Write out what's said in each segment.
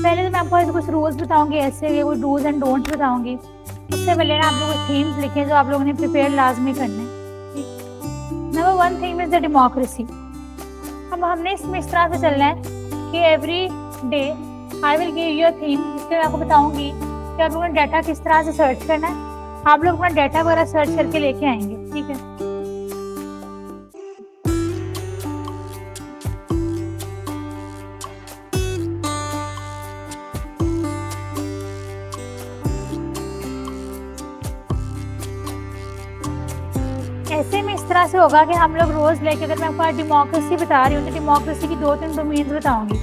पहले तो मैं आपको ऐसे कुछ रूल्स बताऊंगी, ऐसे ये कोई डूज एंड डोंट्स बताऊंगी। उससे पहले ना आप लोग थीम्स लिखें जो आप लोगों ने प्रिपेयर लाजमी करने। Number 1 theme is the democracy. अब हमने इसमें इस तरह से चलना है कि every day I will give you a theme, जिसके मैं आपको बताऊंगी कि आप लोगों ने डाटा किस तरह से सर्च करना है। आप लोग अपना डाटा वगैरह सर्च करके लेके आएंगे, ठीक है। ऐसे में इस तरह से होगा कि हम लोग रोज लेके, अगर मैं आपको डेमोक्रेसी बता रही हूँ तो डेमोक्रेसी की 2-3 डोमेन्स बताऊंगी।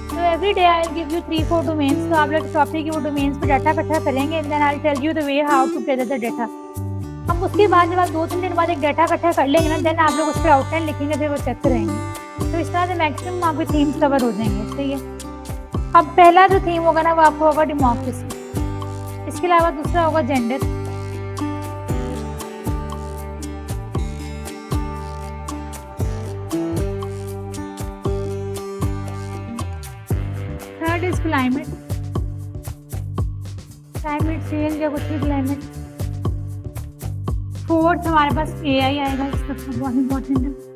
तो every day I will give you 3-4 domains. तो आप लोग टॉपिक की वो डोमेन्स पे डाटा इकट्ठा करेंगे and then I will tell you the way how to gather the data. हम उसके बाद जब आप 2-3 दिन बाद एक डाटा इकट्ठा कर लेंगे ना, देन आप लोग उस पर आउटलाइन लिखेंगे, फिर वो चेक करेंगे। तो इस तरह से मैक्सिमम आपके थीम्स कवर हो जाएंगे, सही है। अब पहला जो थीम होगा ना वो आपको होगा डेमोक्रेसी। इसके अलावा दूसरा होगा gender. Third is climate change या कुछ भी क्लाइमेट। फोर्थ हमारे पास AI आएगा, इसका बहुत इंपॉर्टेंट है।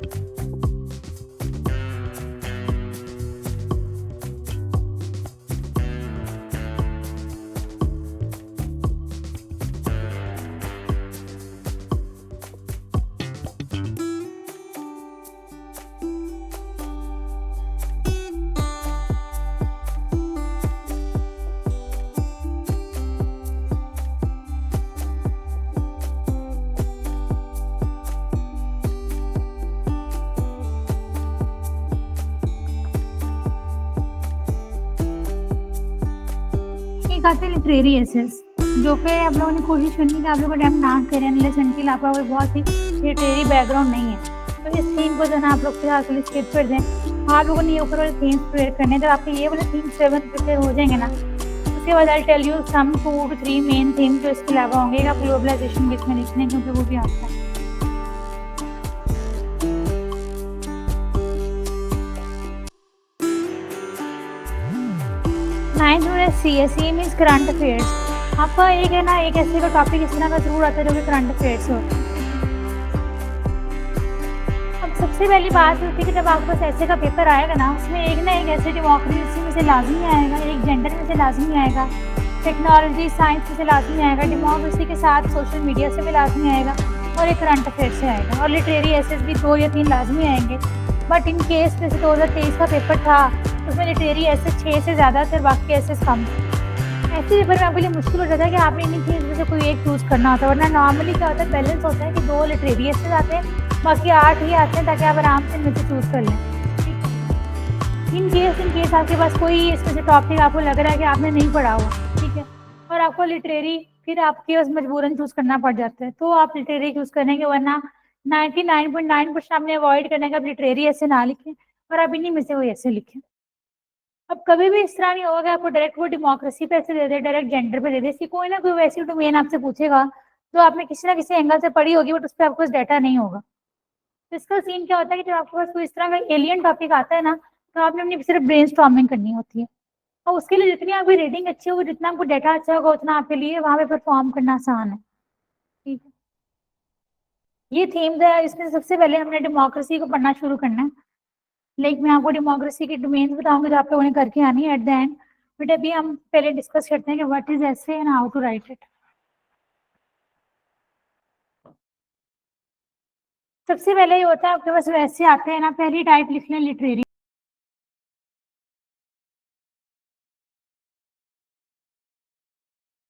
एक आते हैं लिटरेरी एसेस, जो कि आप लोगों ने कोशिश करनी कि आप लोग अटेम्प्ट ना करें अनलेस अनटिल आपका कोई बहुत ही लिटरेरी बैकग्राउंड नहीं है। तो इस थीम को जो है ना आप लोग फिलहाल के लिए स्किप कर दें। आप लोगों ने ये ऊपर वाले थीम्स प्रिपेयर करने हैं। जब आपके ये वाले थीम 7 प्रिपेयर हो जाएंगे ना, उसके बाद I tell you some 2 to 3 main theme जो इसके अलावा होंगे। आप ग्लोबलाइजेशन इसमें लिखने, क्योंकि वो भी आता है। नाइन्थ में CSE मीन्स करंट अफेयर्स। आपका एक है ना, एक ऐसे का टॉपिक इस तरह का जरूर आता है जो कि करंट अफेयर्स होता है। अब सबसे पहली बात होती है कि जब आपको ऐसे का पेपर आएगा ना, उसमें एक ना एक ऐसे डेमोक्रेसी में से लाजमी आएगा, एक जेंडर में से लाजमी आएगा, टेक्नोलॉजी साइंस में से लाजमी आएगा, डेमोक्रेसी के साथ सोशल मीडिया से भी लाजमी आएगा, और एक करंट अफेयर से आएगा। और लिटरेरी एसेस भी 2 या 3 लाजमी आएंगे। बट इन केस जैसे 2023 का पेपर था, उसमें लिटरेरी एसेस 6 से ज़्यादा थे, बाकी एसेस कम थे। ऐसे पेपर में आपके लिए मुश्किल हो जाता है कि आपने इन्हीं चीज़ में से कोई एक चूज़ करना होता है। वरना नॉर्मली क्या होता है, बैलेंस होता है कि 2 लिटरेरी एसेस आते हैं, बाकी 8 ही आते हैं, ताकि आप आराम से इनमें से चूज़ कर लें। इन केस आपके पास कोई इसमें से टॉपिक आपको लग रहा है कि आपने नहीं पढ़ा हुआ, ठीक है, और आपको लिटरेरी फिर आपके बस मजबूरन चूज़ करना पड़ जाता है, तो आप लिटरेरी चूज़ करेंगे। वरना 99.9% आपने अवॉइड करने का, आप लिटरेरी ऐसे ना लिखें और आप इन्हीं में से कोई ऐसे लिखें। अब कभी भी इस तरह नहीं होगा कि आपको डायरेक्ट वो डेमोक्रेसी पे ऐसे दे दे, डायरेक्ट जेंडर पे दे दे। इसकी कोई ना कोई वैसी डोमेन आपसे पूछेगा जो आपने किसी ना किसी एंगल से पढ़ी होगी, बट उस पर आपको डाटा नहीं होगा। तो इसका सीन क्या होता है कि जब आपके पास कोई इस तरह का एलियन टॉपिक आता है ना, तो आपने अपनी सिर्फ ब्रेनस्टॉर्मिंग करनी होती है। और उसके लिए जितनी आपकी रीडिंग अच्छी होगी, जितना आपको डाटा अच्छा होगा, उतना आपके लिए वहाँ पे परफॉर्म करना आसान है, ठीक है। ये थीम है, इसमें सबसे पहले हमने डेमोक्रेसी को पढ़ना शुरू करना है। लाइक मैं आपको डेमोक्रेसी की डोमेन्स बताऊंगी जो आप लोगों ने करके आनी है एट द एंड। बट अभी हम पहले डिस्कस करते हैं कि what is essay and how to write it. सबसे पहले ये होता है आपके पास वैसे आते हैं ना, पहली टाइप लिख लें लिटरेरी।